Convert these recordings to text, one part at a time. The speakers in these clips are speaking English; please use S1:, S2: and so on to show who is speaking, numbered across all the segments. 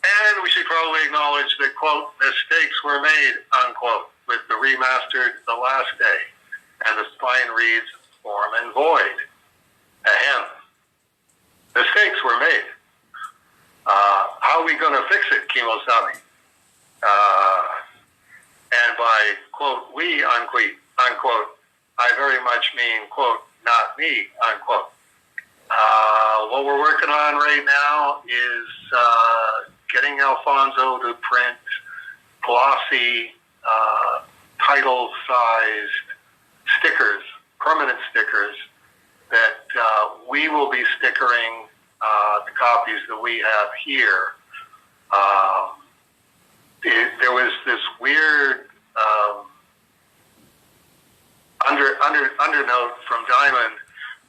S1: And we should probably acknowledge that, quote, mistakes were made, unquote, with the Remastered The Last Day. And the spine reads, form and void. Ahem. Mistakes were made. How are we going to fix it, Kimosabi? And by, quote, we, unquote, I very much mean, quote, not me, unquote. What we're working on right now is getting Alfonso to print glossy, title-sized stickers, permanent stickers, that we will be stickering the copies that we have here. There was this weird undernote from Diamond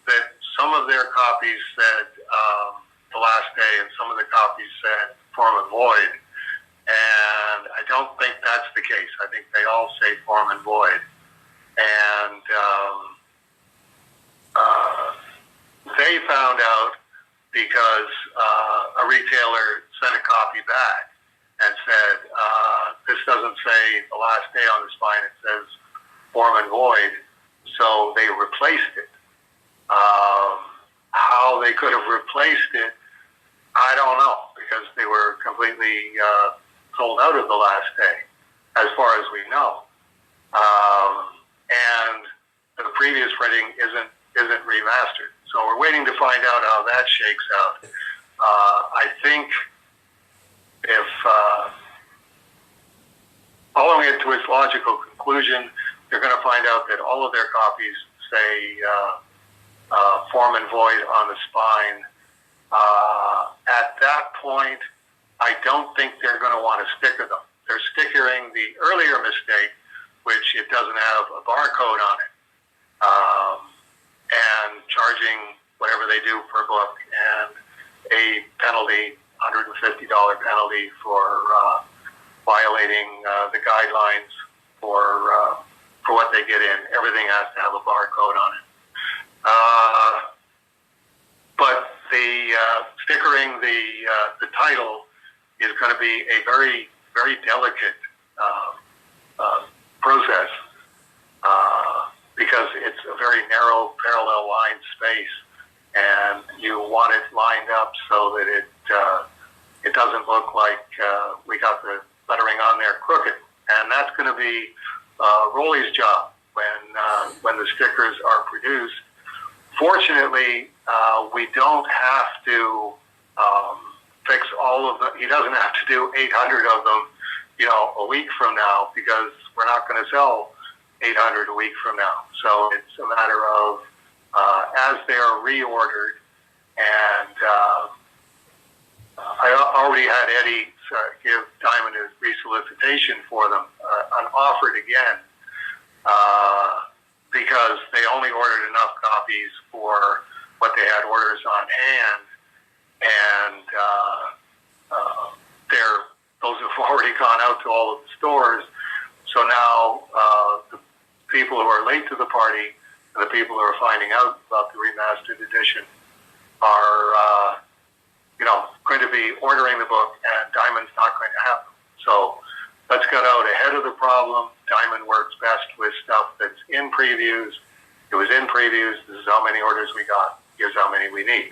S1: that some of their copies said The Last Day and some of the copies said Form and Void. And I don't think that's the case. I think they all say Form and Void. And they found out because a retailer sent a copy back and said, this doesn't say The Last Day on the spine, it says Form and Void. So they replaced it. How they could have replaced it, I don't know, because they were completely sold out of The Last Day, as far as we know. And the previous printing isn't remastered. So we're waiting to find out how that shakes out. I think if following it to its logical conclusion, they're going to find out that all of their copies say Form and Void on the spine. At that point, I don't think they're going to want to sticker them. They're stickering the earlier mistake, which it doesn't have a barcode on it, and charging whatever they do per book, and a penalty, $150 penalty for violating the guidelines for what they get in. Everything has to have a barcode on it. But the stickering the title is going to be a very, very delicate process because it's a very narrow parallel line space, and you want it lined up so that it doesn't look like we got the lettering on there crooked. And that's going to be Rolly's job when the stickers are produced. Fortunately, we don't have to fix all of them. He doesn't have to do 800 of them, a week from now, because we're not going to sell 800 a week from now. So it's a matter of as they're reordered, and I already had Eddie give Diamond a resolicitation for them, an offered again, because they only ordered enough copies for what they had orders on hand, and those have already gone out to all of the stores. So now the people who are late to the party and the people who are finding out about the remastered edition are, going to be ordering the book, and Diamond's not going to have them. So let's get out ahead of the problem. Diamond works best with stuff that's in previews. It was in previews. This is how many orders we got. Here's how many we need.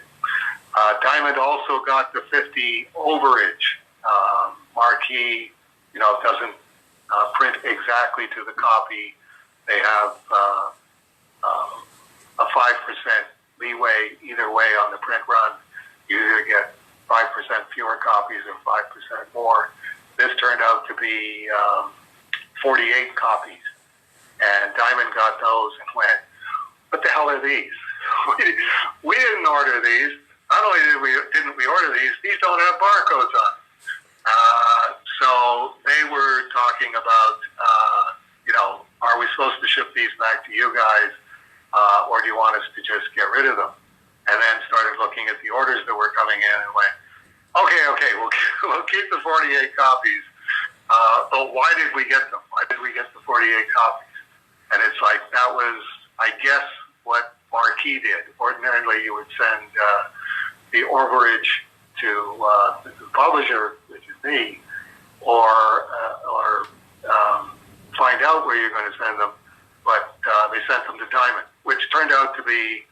S1: Diamond also got the 50 overage. Marquee, doesn't print exactly to the copy. They have a 5% leeway either way on the print run. You either get 5% fewer copies or 5% more. This turned out to be 48 copies. And Diamond got those and went, what the hell are these? We didn't order these. Not only didn't we order these don't have barcodes on them. So they were talking about, are we supposed to ship these back to you guys, or do you want us to just get rid of them? And then started looking at the orders that were coming in and went, okay, we'll keep the 48 copies. But why did we get them? Why did we get the 48 copies? And it's like, that was, I guess, what Marquee did. Ordinarily, you would send the overage to the publisher, which is me, or find out where you're going to send them. But they sent them to Diamond, which turned out to be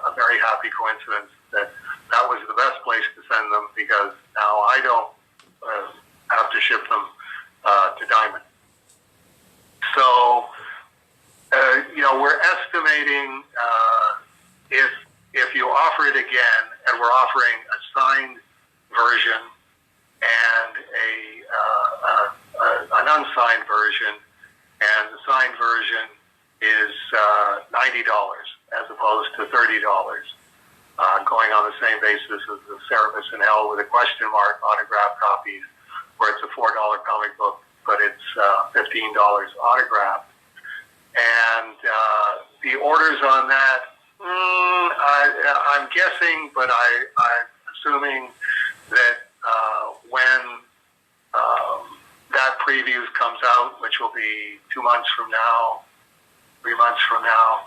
S1: a very happy coincidence that was the best place to send them, because now I don't have to ship them to Diamond. So, we're estimating if you offer it again, and we're offering a signed version and an unsigned version, and the signed version is $90 as opposed to $30, going on the same basis as the Cerebus in Hell with a question mark autograph copies, where it's a $4 comic book, but it's $15 autographed. And the orders on that, I'm guessing, but I'm assuming that when that previews comes out, which will be 2 months from now, 3 months from now,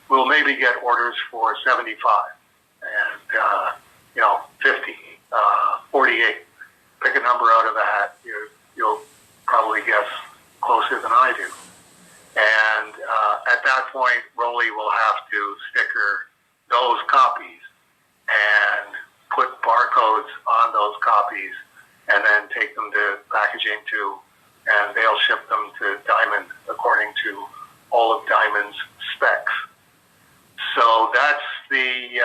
S1: we'll maybe get orders for 75 and 50, 48. Pick a number out of the hat. You'll probably guess closer than I do. And at that point, Rolly will have to sticker those copies and put barcodes on those copies, and then take them to packaging too, and they'll ship them to Diamond according to all of Diamond's specs. So that's the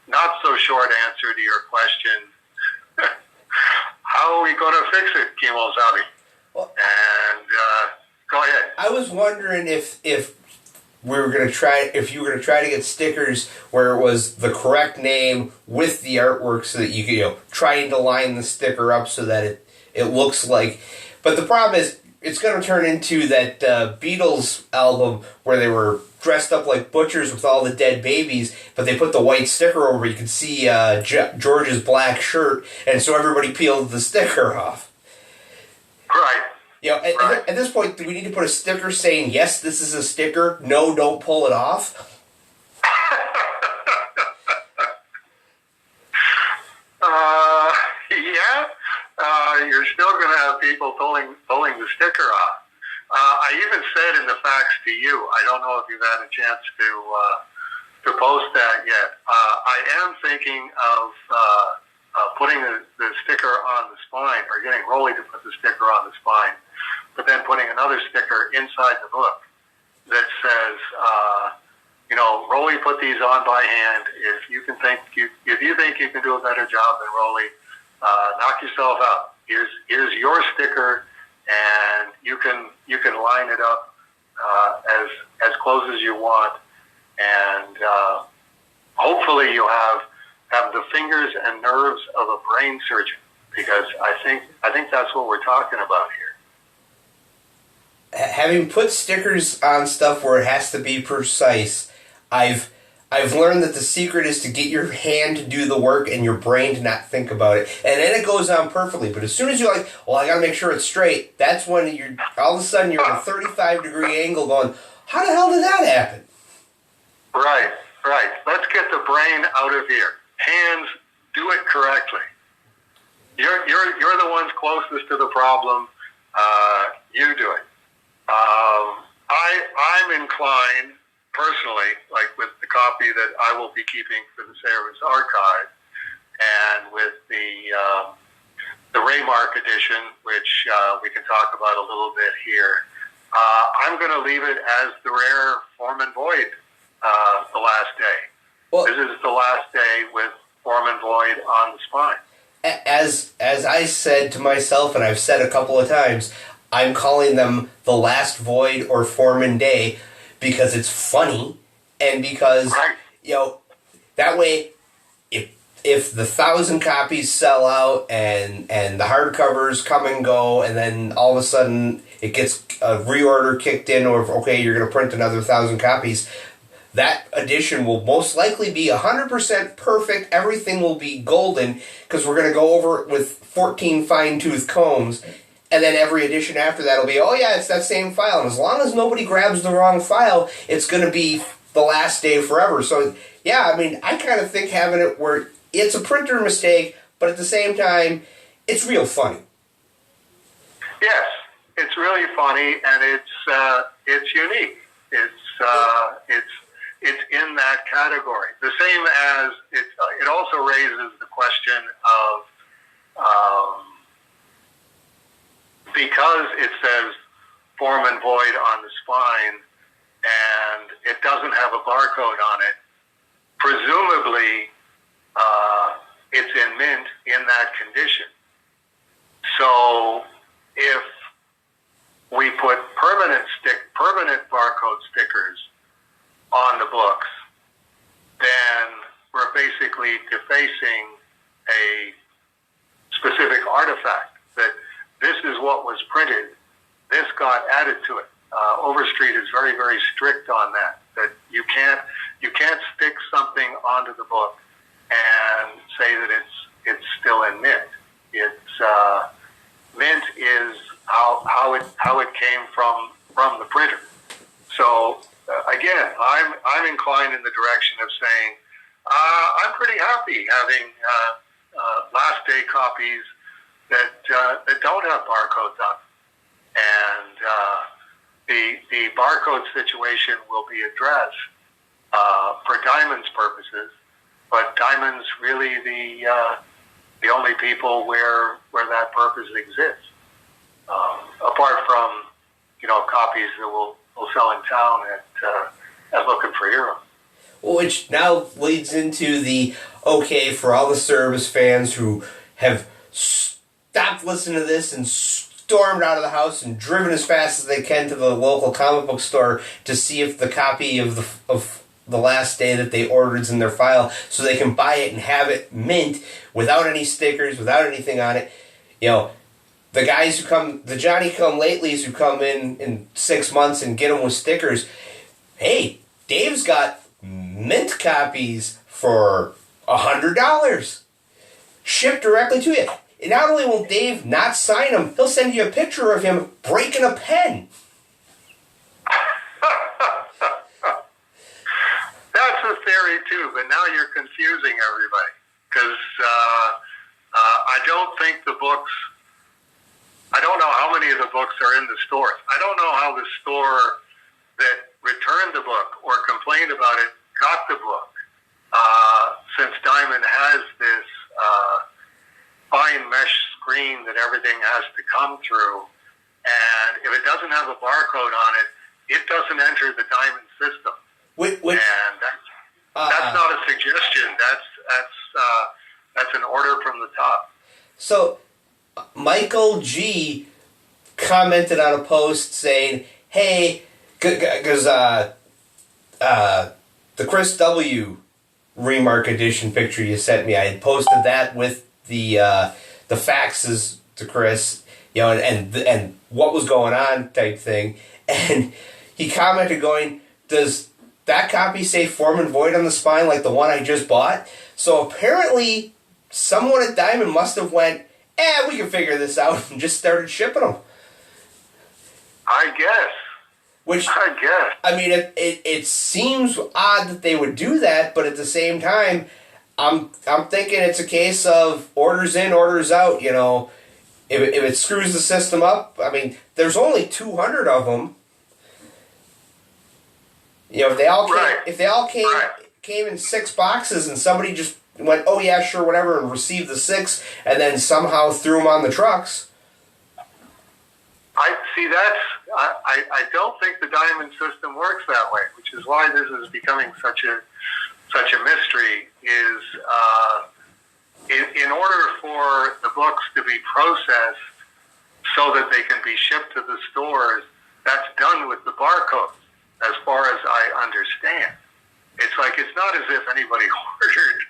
S1: not so short answer to your question. How are we going to fix it, Kimo Zabi?
S2: Well,
S1: and go ahead.
S2: I was wondering if we were going to try, if you were going to try to get stickers where it was the correct name with the artwork, so that you could, trying to line the sticker up so that it looks like. But the problem is, it's going to turn into that Beatles album where they were dressed up like butchers with all the dead babies, but they put the white sticker over. You could see George's black shirt, and so everybody peeled the sticker off.
S1: Right.
S2: At this point, do we need to put a sticker saying, yes, this is a sticker, no, don't pull it off?
S1: Yeah. You're still going to have people pulling the sticker off. I even said in the fax to you, I don't know if you've had a chance to post that yet. I am thinking of putting the sticker on the spine, or getting Rolly to put the sticker on the spine, but then putting another sticker inside the book that says, Rolly put these on by hand. If you think you can do a better job than Rolly, knock yourself out. Here's your sticker, and you can line it up as close as you want, and hopefully you'll have the fingers and nerves of a brain surgeon, because I think that's what we're talking about here.
S2: Having put stickers on stuff where it has to be precise, I've learned that the secret is to get your hand to do the work and your brain to not think about it. And then it goes on perfectly. But as soon as you're like, well, I got to make sure it's straight, that's when all of a sudden you're at a 35-degree angle going, how the hell did that happen?
S1: Right. Let's get the brain out of here. Hands, do it correctly. You're the ones closest to the problem. You do it. I'm inclined, personally, like with the copy that I will be keeping for the Cerebus archive, and with the Remarqued edition, which we can talk about a little bit here, I'm going to leave it as the rare Form and Void, The Last Day. Well, this is the last day with Form and Void on the spine.
S2: As I said to myself, and I've said a couple of times, I'm calling them The Last Void or Form and Day because it's funny, and because, that way, if the 1,000 copies sell out and the hardcovers come and go, and then all of a sudden it gets a reorder kicked in, or, okay, you're going to print another 1,000 copies, that edition will most likely be 100% perfect. Everything will be golden, because we're going to go over it with 14 fine-tooth combs. And then every edition after that will be, oh yeah, it's that same file. And as long as nobody grabs the wrong file, it's going to be The Last Day forever. So, yeah, I mean, I kind of think having it where it's a printer mistake, but at the same time, it's real funny.
S1: Yes, it's really funny, and it's unique. It's in that category. The same as it also raises the question of because it says form and void on the spine, and it doesn't have a barcode on it. Presumably, it's in mint in that condition. So if we put permanent barcode stickers on the books, then we're basically defacing a specific artifact. That this is what was printed. This got added to it. Overstreet is very, very strict on that. That you can't stick something onto the book and say that it's still in mint. It's mint is how it came from the printer. So again, I'm inclined in the direction of saying I'm pretty happy having last day copies that don't have barcodes on them. And the barcode situation will be addressed for Diamond's purposes, but Diamond's really the only people where that purpose exists. Apart from copies that will sell in town at Looking for Heroes.
S2: Which now leads into the for all the Service fans who have stopped listening to this and stormed out of the house and driven as fast as they can to the local comic book store to see if the copy of the last day that they ordered is in their file, so they can buy it and have it mint without any stickers, without anything on it. The guys who come, the Johnny-come-latelys who come in 6 months and get them with stickers, hey, Dave's got mint copies for $100. Shipped directly to you. And not only will Dave not sign them, he'll send you a picture of him breaking a pen.
S1: That's a theory too, but now you're confusing everybody. Because I don't think the books... I don't know how many of the books are in the stores. I don't know how the store that returned the book or complained about it got the book. Since Diamond has this fine mesh screen that everything has to come through, and if it doesn't have a barcode on it, it doesn't enter the Diamond system. And that's not a suggestion. That's an order from the top.
S2: So Michael G commented on a post saying, hey, because the Chris W. Remark edition picture you sent me, I had posted that with the faxes to Chris, and what was going on type thing, and he commented going, does that copy say form and void on the spine like the one I just bought? So apparently someone at Diamond must have went, we can figure this out, and just started shipping them.
S1: I guess. I mean, it seems odd that they would do that, but at the same time, I'm thinking it's a case of orders in, orders out. If it screws the system up, I mean, there's only 200 of them. If they all came in 6 boxes, and somebody just went, oh yeah, sure, whatever, and received the 6, and then somehow threw them on the trucks. I don't think the Diamond system works that way, which is why this is becoming such a mystery. Is in order for the books to be processed so that they can be shipped to the stores, that's done with the barcodes, as far as I understand. It's not as if anybody ordered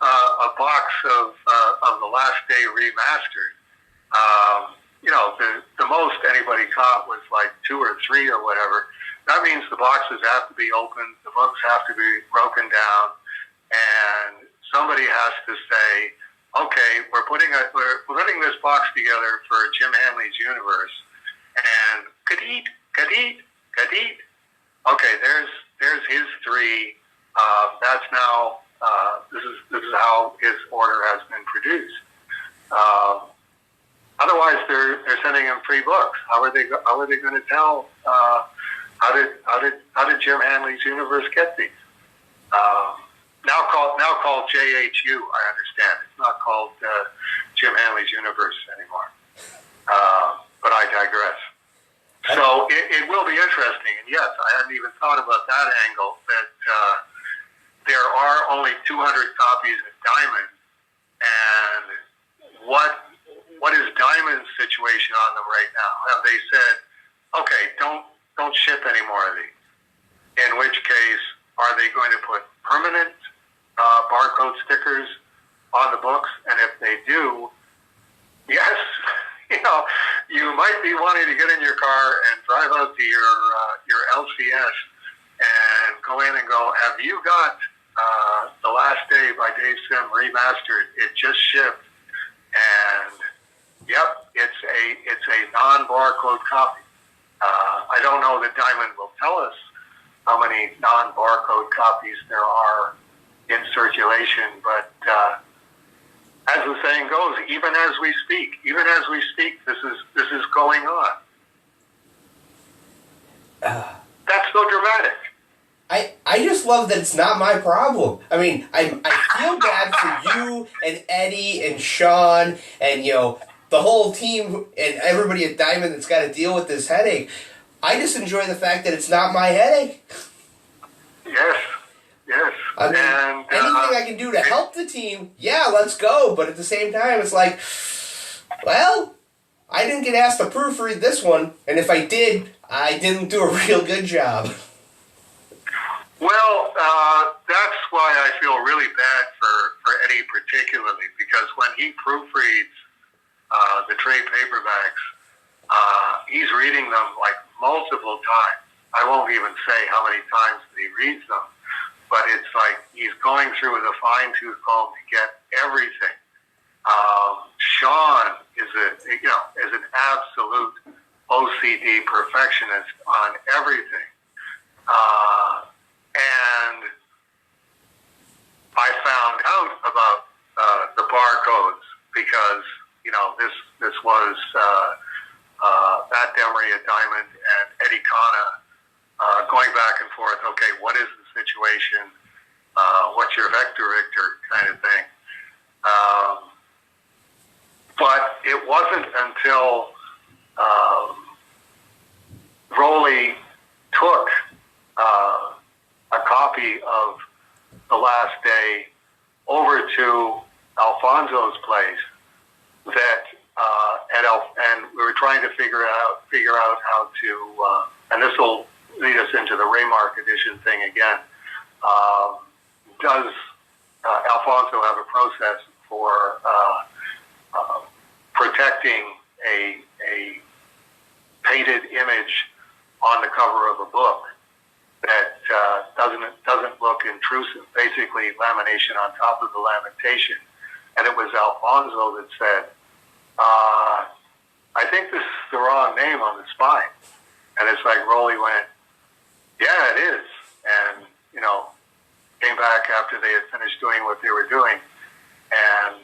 S1: a box of the Last Day Remastered. The most anybody caught was like 2 or 3 or whatever. That means the boxes have to be opened, the books have to be broken down, and somebody has to say, okay, we're putting this box together for Jim Hanley's universe, and Kadit. Okay, there's his 3. That's now this is how his order has been produced. Otherwise, they're sending him free books. How are they going to tell? How did Jim Hanley's universe get these? Now called JHU. I understand it's not called Jim Hanley's universe anymore. But I digress. So it will be interesting. And yes, I hadn't even thought about that angle. That there are only 200 copies of Diamond, and what is Diamond's situation on them right now? Have they said, okay, don't ship any more of these? In which case, are they going to put permanent barcode stickers on the books? And if they do, yes, you might be wanting to get in your car and drive out to your LCS and go in and go, have you got The Last Day by Dave Sim Remastered? It just shipped, and yep, it's a non-barcode copy. I don't know that Diamond will tell us how many non-barcode copies there are in circulation, but as the saying goes, even as we speak, this is going on. That's so dramatic.
S2: I just love that it's not my problem. I mean, I feel bad for you and Eddie and Sean and, the whole team and everybody at Diamond that's got to deal with this headache. I just enjoy the fact that it's not my headache.
S1: Yes.
S2: I mean, anything I can do to help the team, yeah, let's go. But at the same time, it's like, well, I didn't get asked to proofread this one, and if I did, I didn't do a real good job.
S1: Well, that's why I feel really bad for Eddie particularly, because when he proofreads the trade paperbacks, he's reading them like multiple times. I won't even say how many times that he reads them, but it's like he's going through with a fine-tooth comb to get everything. Sean is an absolute OCD perfectionist on everything. And I found out about the barcodes because, this was Matt Demery at Diamond and Eddie Kana going back and forth. Okay, what is the situation? What's your vector kind of thing? But it wasn't until Rowley took a copy of The Last Day over to Alfonso's place that and we were trying to figure out how to and this will lead us into the Remarqued edition thing again. Does Alfonso have a process for protecting a painted image on the cover of a book that doesn't look intrusive? Basically, lamination on top of the lamentation. And it was Alfonso that said, I think this is the wrong name on the spine. And it's like Rowley went, yeah, it is. And, came back after they had finished doing what they were doing and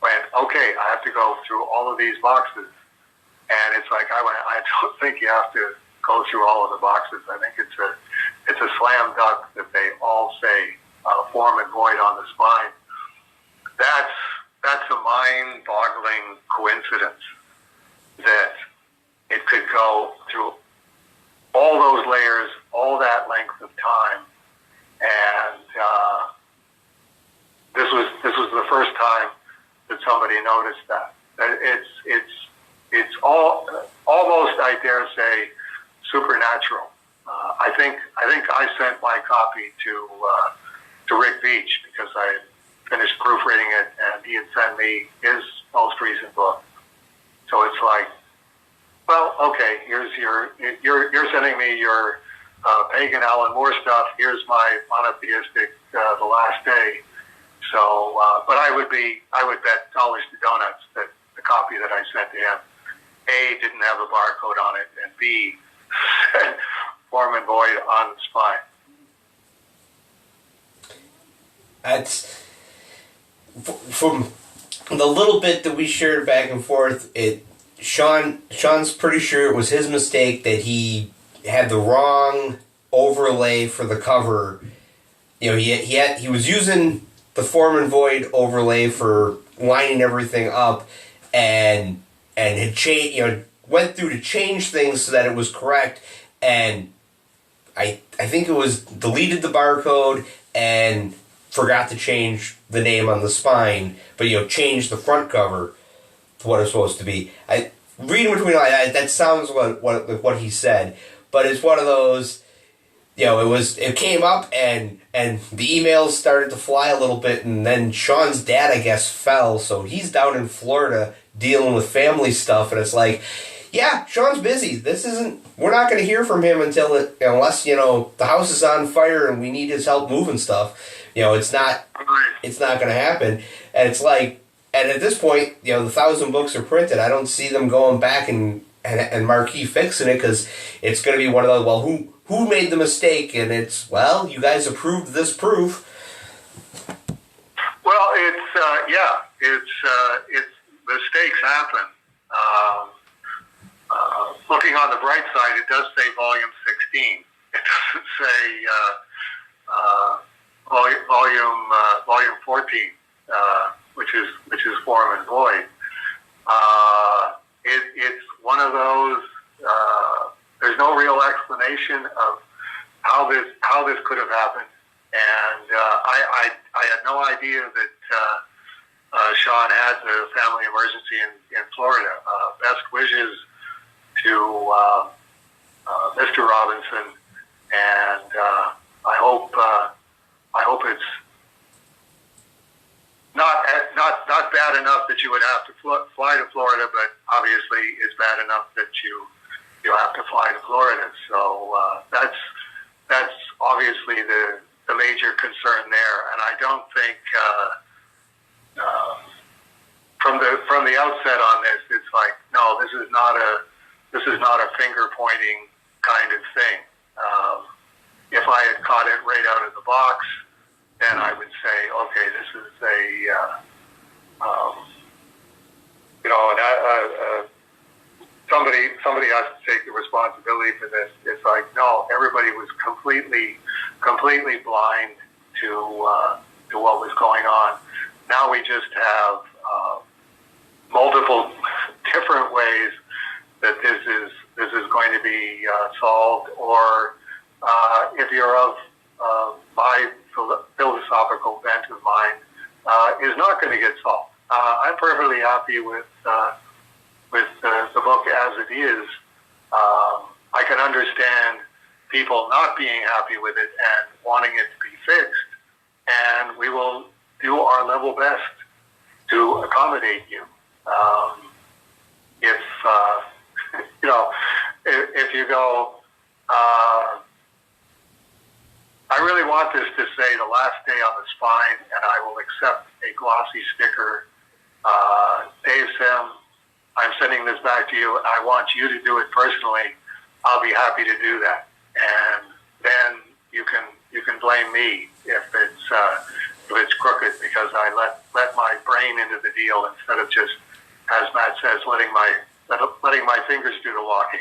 S1: went, okay, I have to go through all of these boxes. And it's like, I don't think you have to go through all of the boxes. I think it's a slam dunk that they all say form and void on the spine. That's a mind-boggling coincidence that it could go through all those layers, all that length of time, and this was the first time that somebody noticed that. It's almost, I dare say, supernatural. I think I sent my copy to Rick Beach because I had finished proofreading it, and he had sent me his most recent book. So it's like, well, okay, you're sending me your pagan Alan Moore stuff. Here's my monotheistic The Last Day. So, but I would bet dollars to donuts that the copy that I sent to him, A, didn't have a barcode on it, and B, said form and void on the spine.
S2: That's from the little bit that we shared back and forth, Sean's pretty sure it was his mistake that he had the wrong overlay for the cover. You know, he was using the Form and Void overlay for lining everything up, and had changed. Went through to change things so that it was correct, and I think it was deleted the barcode and forgot to change the name on the spine, but changed the front cover to what it's supposed to be. Reading between the lines, that sounds what he said, but it's one of those. It came up and the emails started to fly a little bit, and then Sean's dad, I guess, fell, so he's down in Florida dealing with family stuff, and it's like, yeah, Sean's busy. We're not going to hear from him unless the house is on fire and we need his help moving stuff. It's not going to happen. And it's like, and at this point, the 1,000 books are printed. I don't see them going back and Marquis fixing it, because it's going to be one of those, well, who made the mistake? And it's, well, you guys approved this proof.
S1: Well, it's mistakes happen. Looking on the bright side, it does say volume 16. It doesn't say volume 14, which is Form and Void. It's one of those. There's no real explanation of how this could have happened, and I had no idea that Sean had the family emergency in Florida. Best wishes to Mr. Robinson, and I hope it's not bad enough that you would have to fly to Florida, but obviously it's bad enough that you have to fly to Florida. So that's obviously the major concern there, and I don't think from the outset on this, it's like, no, this is not a finger pointing kind of thing. If I had caught it right out of the box, then I would say, okay, this is somebody has to take the responsibility for this. It's like, no, everybody was completely blind to what was going on. Now we just have multiple different ways that this is going to be solved, or if you're of my philosophical bent of mind, is not going to get solved. I'm perfectly happy with the book as it is. I can understand people not being happy with it and wanting it to be fixed, and we will do our level best to accommodate you. If you go, I really want this to say the last day on the spine, and I will accept a glossy sticker. Dave Sim, I'm sending this back to you. I want you to do it personally. I'll be happy to do that, and then you can blame me if it's crooked, because I let my brain into the deal instead of just, as Matt says, letting my fingers do the walking.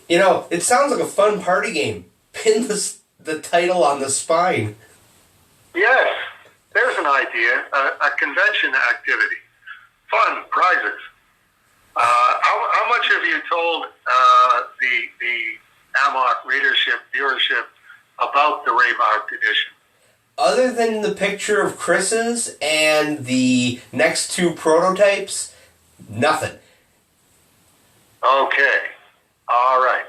S2: It sounds like a fun party game. Pin the title on the spine. Yes,
S1: there's an idea. A convention activity. Fun, prizes. How much have you told the Amok viewership about the Remarqued edition?
S2: Other than the picture of Chris's and the next two prototypes, nothing.
S1: Okay. All right.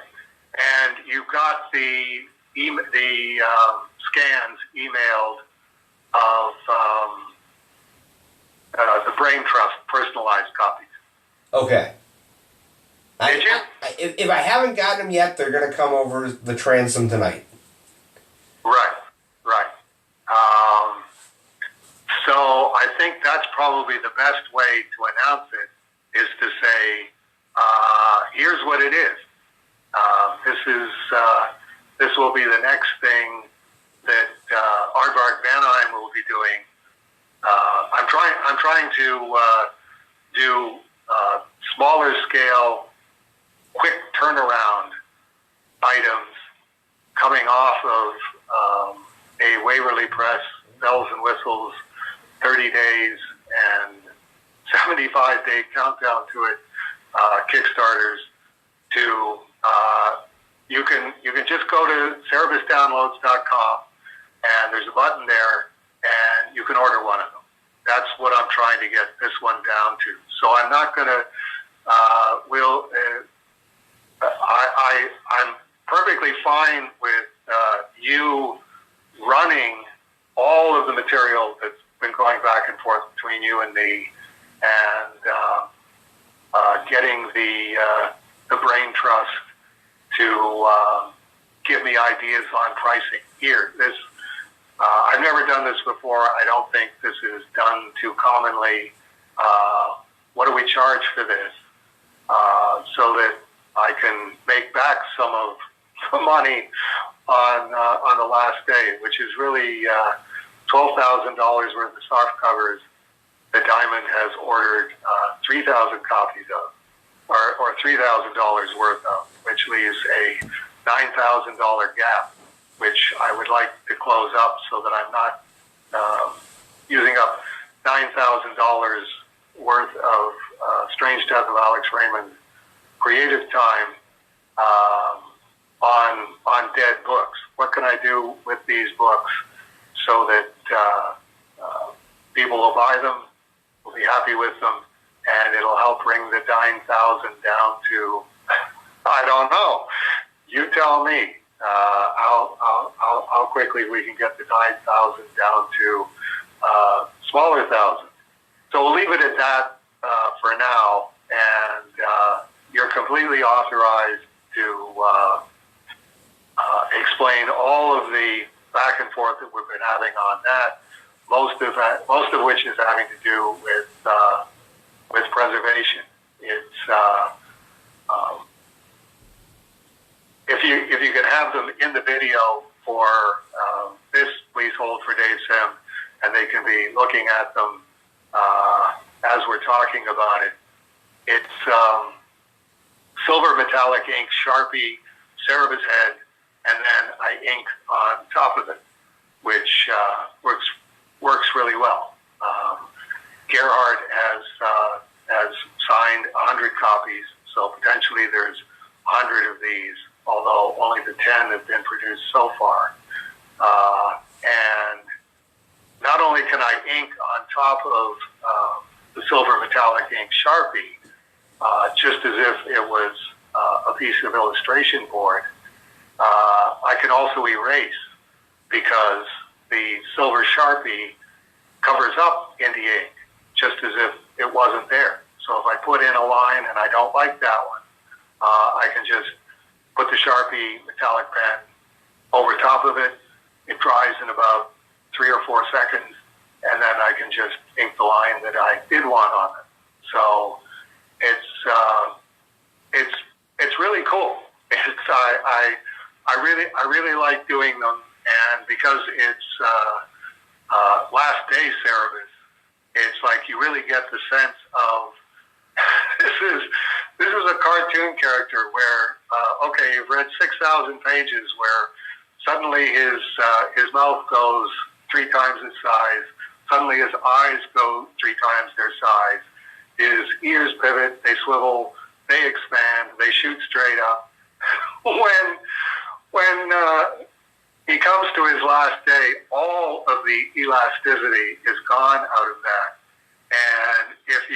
S1: And you got the scans emailed of the Brain Trust personalized copies.
S2: Okay.
S1: Did you?
S2: If I haven't gotten them yet, they're going to come over the transom tonight.
S1: Right. So I think that's probably the best way to announce it, is to say, here's what it is. This will be the next thing that Aardvark Van Heim will be doing. I'm trying trying to do smaller scale, quick turnaround items coming off of a Waverly Press, bells and whistles, 30 days and 75-day countdown to it, Kickstarters, to you can just go to cerebusdownloads.com and there's a button there and you can order one of them. That's what I'm trying to get this one down to. So I'm not going to, I'm perfectly fine with you running all of the material that's been going back and forth between you and me, and getting the brain trust to give me ideas on pricing. Here, I've never done this before. I don't think this is done too commonly. What do we charge for this? So that I can make back some of the money on the last day, which is really $12,000 worth of soft covers that Diamond has ordered 3,000 copies of, or $3,000 worth of, which leaves a $9,000 gap, which I would like to close up so that I'm not using up $9,000 worth of Strange Death of Alex Raymond creative time on dead books. What can I do with these books so that people will buy them, will be happy with them, and it'll help bring the 9,000 down to, I don't know. You tell me how quickly we can get the 9,000 down to smaller thousand. So we'll leave it at that for now, and you're completely authorized to explain all of the back and forth that we've been having on that. Most of which is having to do with preservation. It's if you can have them in the video for this, please hold for Dave Sim, and they can be looking at them as we're talking about it. It's silver metallic ink, Sharpie, Cerebus head, and then I ink on top of it, which works really well. Gerhard has signed 100 copies, so potentially there's 100 of these, although only the 10 have been produced so far. And not only can I ink on top of the silver metallic ink Sharpie, just as if it was a piece of illustration board, I can also erase, because the silver Sharpie covers up in the ink, just as if it wasn't there. So if I put in a line and I don't like that one, I can just put the Sharpie metallic pen over top of it. It dries in about 3 or 4 seconds, and then I can just ink the line that I did want on it. So it's really cool. I really like doing them, and because it's last day Cerebus, it's like you really get the sense of this is a cartoon character where okay, you've read 6,000 pages where suddenly his mouth goes 3 times its size, suddenly his eyes go 3 times their size, his ears pivot, they swivel, they expand, they shoot straight up. When he comes to his last day, all of the elasticity is gone out of that. And if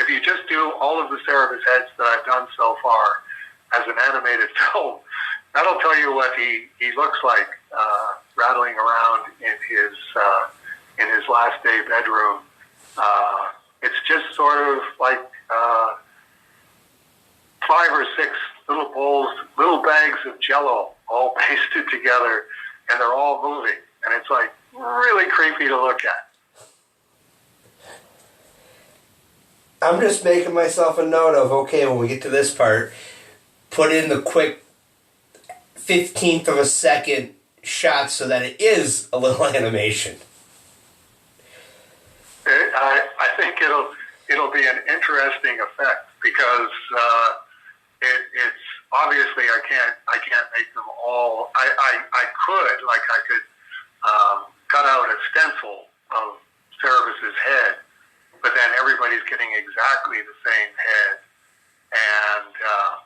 S1: you just do all of the Cerebus heads that I've done so far as an animated film, that'll tell you what he looks like rattling around in his last day bedroom. It's just sort of like 5 or 6 little bowls, little bags of Jell-O, all pasted together, and they're all moving, and it's like really creepy to look at.
S2: I'm just making myself a note of, okay, when we get to this part, put in the quick 15th of a second shot so that it is a little animation.
S1: it'll be an interesting effect because it's obviously I can't make them all. I could cut out a stencil of Service's head, but then everybody's getting exactly the same head, and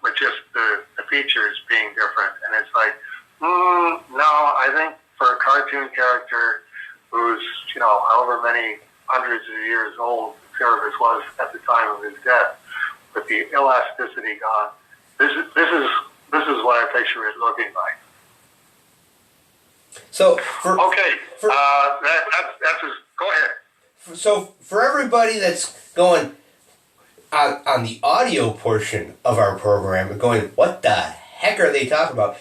S1: with just the features being different. And it's like, no, I think for a cartoon character who's, however many hundreds of years old Service was at the time of his death, with the elasticity gone, this is what I picture it looking like.
S2: So
S1: that's go ahead.
S2: So for everybody that's going on the audio portion of our program and going, what the heck are they talking about?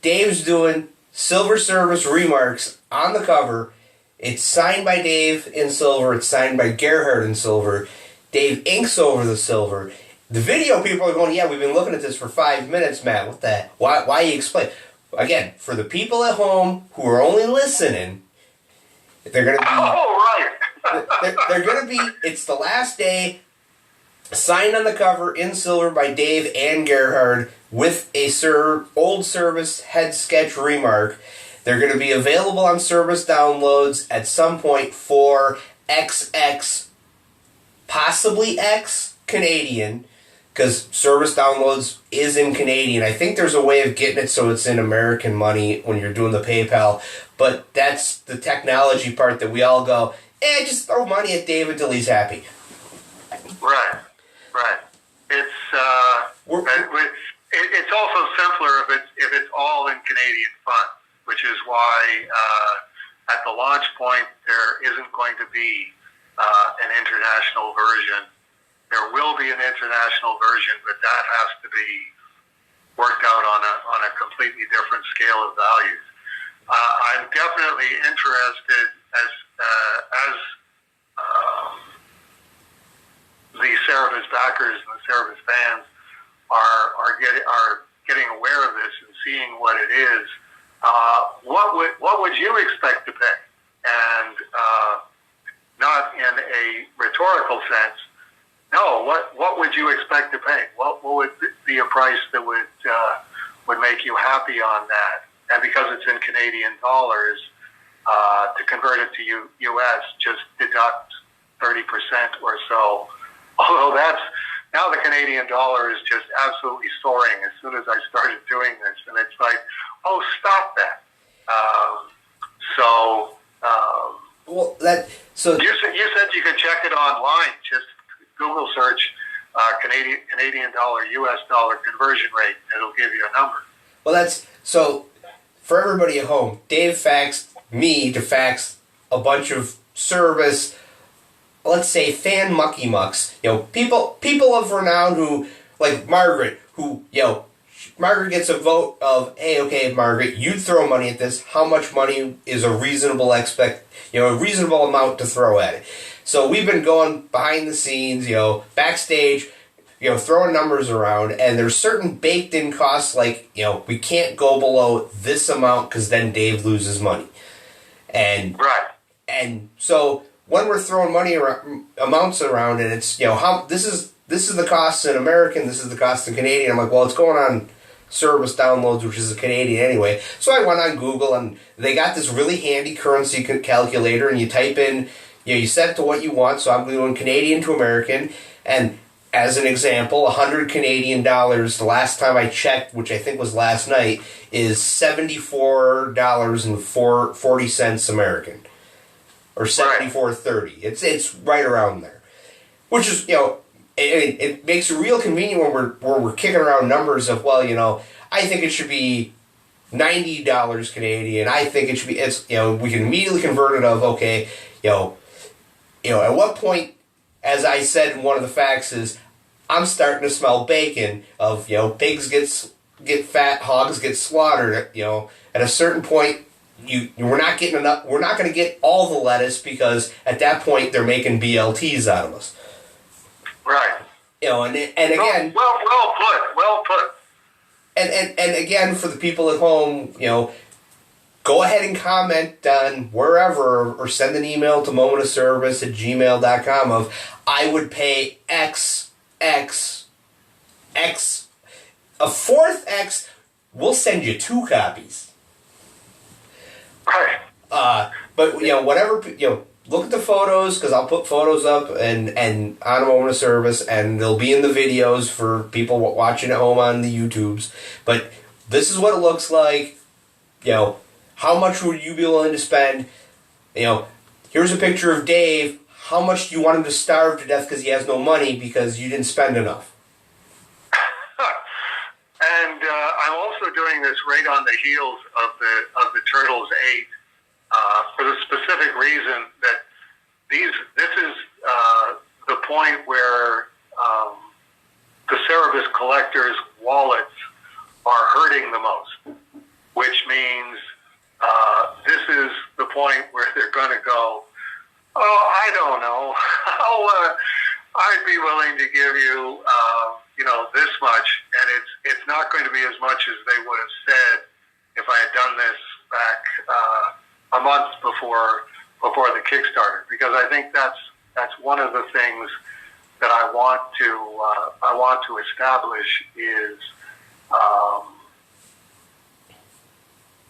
S2: Dave's doing Silver Service Remarks on the cover. It's signed by Dave in silver. It's signed by Gerhard in silver. Dave inks over the silver. The video people are going, yeah, we've been looking at this for 5 minutes, Matt. What the? Why you explain? Again, for the people at home who are only listening, they're going to be...
S1: Oh,
S2: right. they're going to be... It's the last day, signed on the cover in silver by Dave and Gerhard with a old Service head sketch remark. They're going to be available on Service downloads at some point for XX, possibly X Canadian, because Service downloads is in Canadian. I think there's a way of getting it so it's in American money when you're doing the PayPal, but that's the technology part that we all go, just throw money at Dave until he's happy.
S1: Right. It's also simpler if it's all in Canadian funds, which is why at the launch point there isn't going to be an international version. There will be an international version, but that has to be worked out on a completely different scale of values. I'm definitely interested as the Service backers and the Service fans are getting aware of this and seeing what it is. What would you expect to pay? And not in a rhetorical sense. No, what would you expect to pay? What would be a price that would make you happy on that? And because it's in Canadian dollars, to convert it to US, just deduct 30% or so. Although now the Canadian dollar is just absolutely soaring as soon as I started doing this, and it's like, oh, stop that. You said you could check it online. Just Google search Canadian dollar, US dollar conversion rate, and it'll give you a number.
S2: Well, so for everybody at home, Dave faxed me to fax a bunch of Service, let's say, fan mucky mucks. People of renown who, like Margaret, Margaret gets a vote of, hey, okay, Margaret, you'd throw money at this. How much money is a reasonable a reasonable amount to throw at it? So we've been going behind the scenes, backstage, throwing numbers around, and there's certain baked-in costs, like, we can't go below this amount because then Dave loses money. And
S1: right.
S2: And so when we're throwing amounts around, and it's, this is the cost in American, this is the cost in Canadian. I'm like, well, it's going on Service downloads, which is a Canadian anyway. So I went on Google, and they got this really handy currency calculator, and you type in, you set it to what you want. So I'm doing Canadian to American, and as an example, 100 Canadian dollars, the last time I checked, which I think was last night, is $74.40 American, or $74.30. It's right around there, which is, it makes it real convenient when we're kicking around numbers of, well, I think it should be $90 Canadian. I think it should be, we can immediately convert it of, okay, at what point, as I said in one of the faxes, I'm starting to smell bacon of, pigs get fat, hogs get slaughtered. At a certain point, we're not getting enough. We're not going to get all the lettuce because at that point they're making BLTs out of us.
S1: Right.
S2: And again.
S1: Well put.
S2: And again, for the people at home, go ahead and comment on wherever or send an email to momentofservice@gmail.com of I would pay X, a fourth X, we'll send you 2 copies.
S1: Right.
S2: But whatever, look at the photos, because I'll put photos up and on a Moment of Service, and they'll be in the videos for people watching at home on the YouTubes. But this is what it looks like. How much would you be willing to spend? Here's a picture of Dave. How much do you want him to starve to death because he has no money because you didn't spend enough?
S1: And I'm also doing this right on the heels of the Turtles 8 for the specific reason that this is the point where the Cerebus collectors' wallets are hurting the most, which means this is the point where they're going to go, oh, I don't know, I'd be willing to give you, this much, and it's not going to be as much as they would have said if I had done this back a month before the Kickstarter, because I think that's one of the things that I want to establish is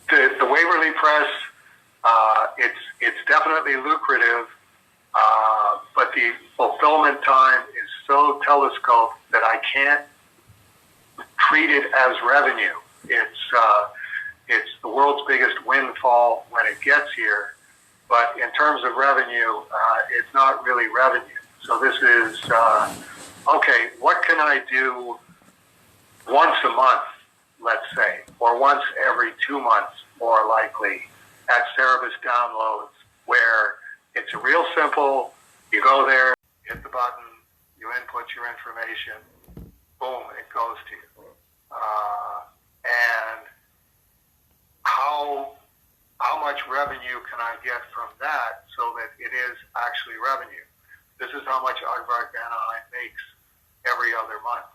S1: the Waverly Press. It's definitely lucrative, but the fulfillment time is so telescoped that I can't treat it as revenue. It's the world's biggest windfall when it gets here, but in terms of revenue, it's not really revenue. So this is, okay, what can I do once a month, let's say, or once every 2 months, more likely, at Cerebus Downloads, where it's real simple. You go there, hit the button, you input your information, boom, it goes to you. And how much revenue can I get from that so that it is actually revenue? This is how much Aardvark Anaheim makes every other month,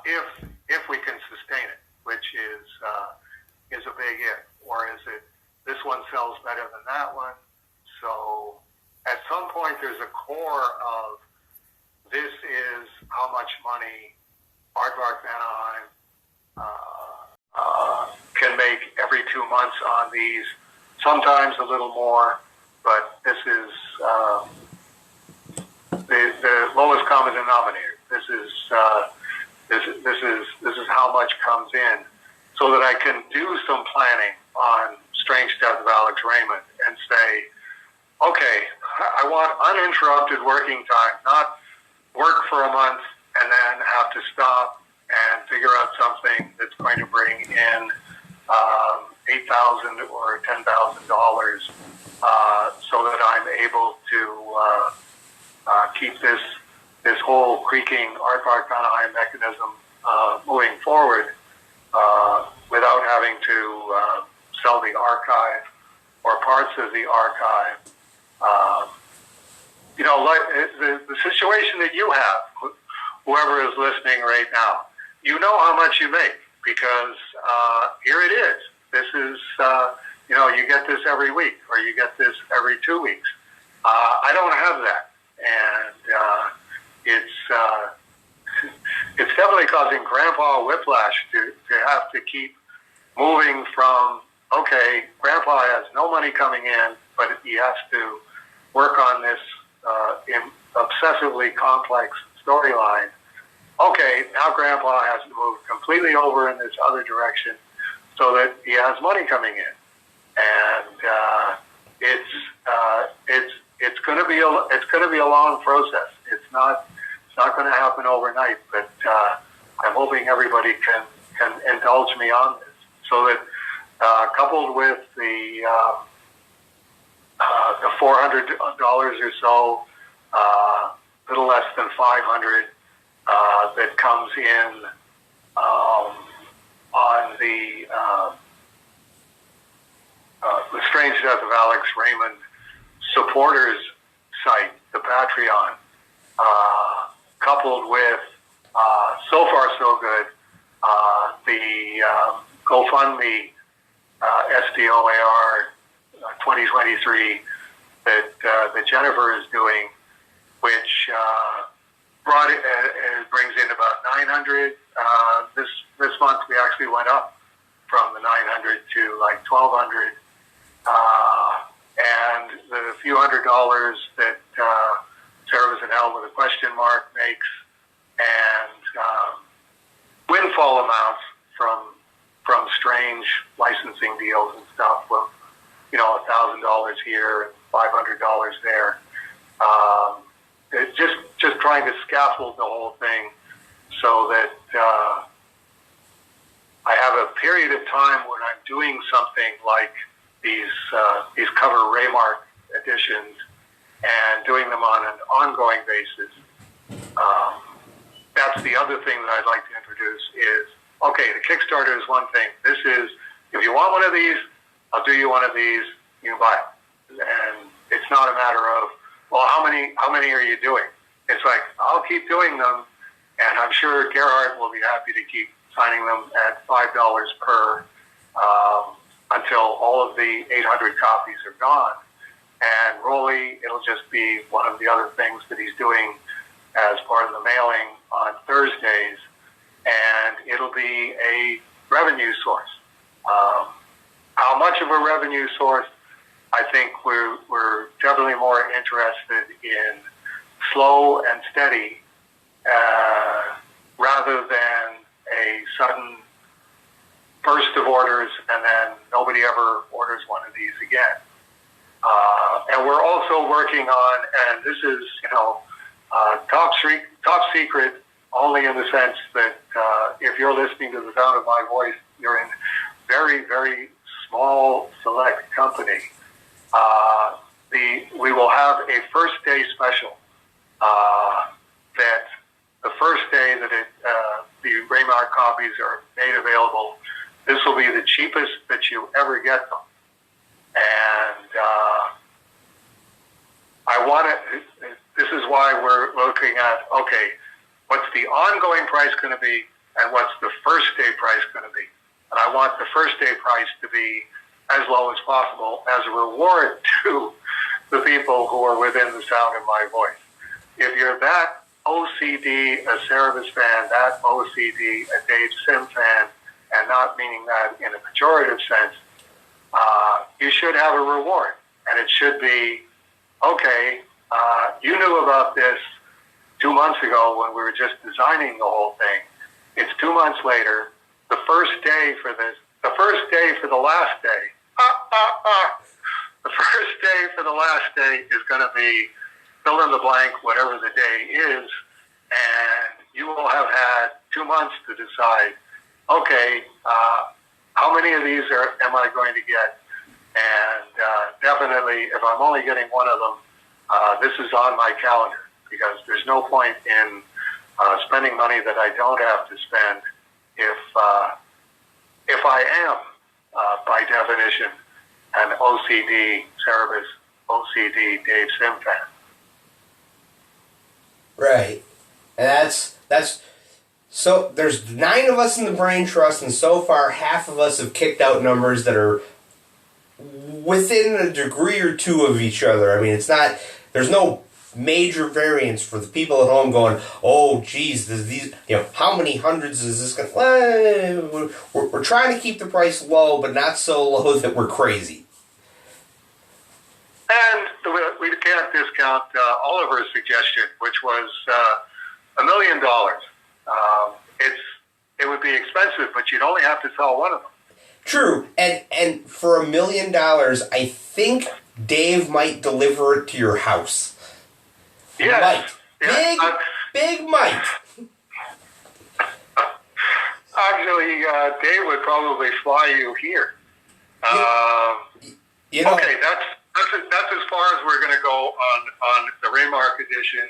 S1: if we can sustain it, which is a big if. Or is it this one sells better than that one? So at some point there's a core of this is how much money Aardvark Anaheim can make every 2 months on these. Sometimes a little more, but this is the lowest common denominator. This is how much comes in, so that I can do some planning on Strange Death of Alex Raymond and say, okay, I want uninterrupted working time, not work for a month and then have to stop and figure out something that's going to bring in $8,000 or $10,000, so that I'm able to keep this whole creaking Aardvark Anaheim mechanism moving forward without having to sell the archive or parts of the archive. Like the situation that you have, whoever is listening right now, you know how much you make, because here it is. This is, you get this every week, or you get this every 2 weeks. I don't have that, and it's definitely causing Grandpa whiplash to have to keep moving from, okay, Grandpa has no money coming in, but he has to work on this obsessively complex storyline. Okay, now Grandpa has to move completely over in this other direction so that he has money coming in, and it's going to be a long process. It's not going to happen overnight, but I'm hoping everybody can indulge me on this, so that coupled with the $400 or so, little less than $500 that comes in on the Strange Death of Alex Raymond supporters site, the Patreon, coupled with so far so good the GoFundMe SDOAR 2023 that Jennifer is doing, which brings in about 900. This month we actually went up from the 900 to like 1,200, and the few $100s that Service and Hell with a question mark makes, and windfall amounts from strange licensing deals and stuff with, $1,000 here and $500 there. It's just trying to scaffold the whole thing so that I have a period of time when I'm doing something like these cover Remarqued editions and doing them on an ongoing basis. That's the other thing that I'd like to introduce is, okay, the Kickstarter is one thing. This is, if you want one of these, I'll do you one of these, you can buy it. And it's not a matter of, well, how many are you doing? It's like, I'll keep doing them, and I'm sure Gerhard will be happy to keep signing them at $5 per until all of the 800 copies are gone. And Rolly, it'll just be one of the other things that he's doing as part of the mailing on Thursdays, and it'll be a revenue source. How much of a revenue source? I think we're definitely more interested in slow and steady rather than a sudden burst of orders and then nobody ever orders one of these again. And we're also working on, and this is, top secret only in the sense that if you're listening to the sound of my voice, you're in very, very small select company. We will have a first day special that the first day that the Remarqued copies are made available, this will be the cheapest that you ever get them. And this is why we're looking at, okay, what's the ongoing price going to be and what's the first day price going to be? And I want the first day price to be as low as possible as a reward to the people who are within the sound of my voice. If you're that OCD, a Cerebus fan, that OCD, a Dave Sim fan, and not meaning that in a pejorative sense, you should have a reward. And it should be, okay, you knew about this 2 months ago when we were just designing the whole thing. It's 2 months later. The first day for the last day. The first day for the last day is going to be fill in the blank, whatever the day is, and you will have had 2 months to decide, okay, how many of these am I going to get? And definitely, if I'm only getting one of them, this is on my calendar, because there's no point in spending money that I don't have to spend if I am, by definition, an OCD, Cerebus, OCD, Dave Sim fan.
S2: Right. And that's so there's 9 of us in the Brain Trust, and so far half of us have kicked out numbers that are within a degree or two of each other. I mean, there's no major variance for the people at home going, oh, geez, these, how many hundreds is this going to... Well, we're trying to keep the price low, but not so low that we're crazy.
S1: And we can't discount Oliver's suggestion, which was $1 million. It would be expensive, but you'd only have to sell one of them.
S2: True, and for $1 million, I think Dave might deliver it to your house.
S1: Yes.
S2: Might.
S1: Yeah.
S2: Big might.
S1: Actually, Dave would probably fly you here. Okay, that's as far as we're going to go on the Remarqued edition.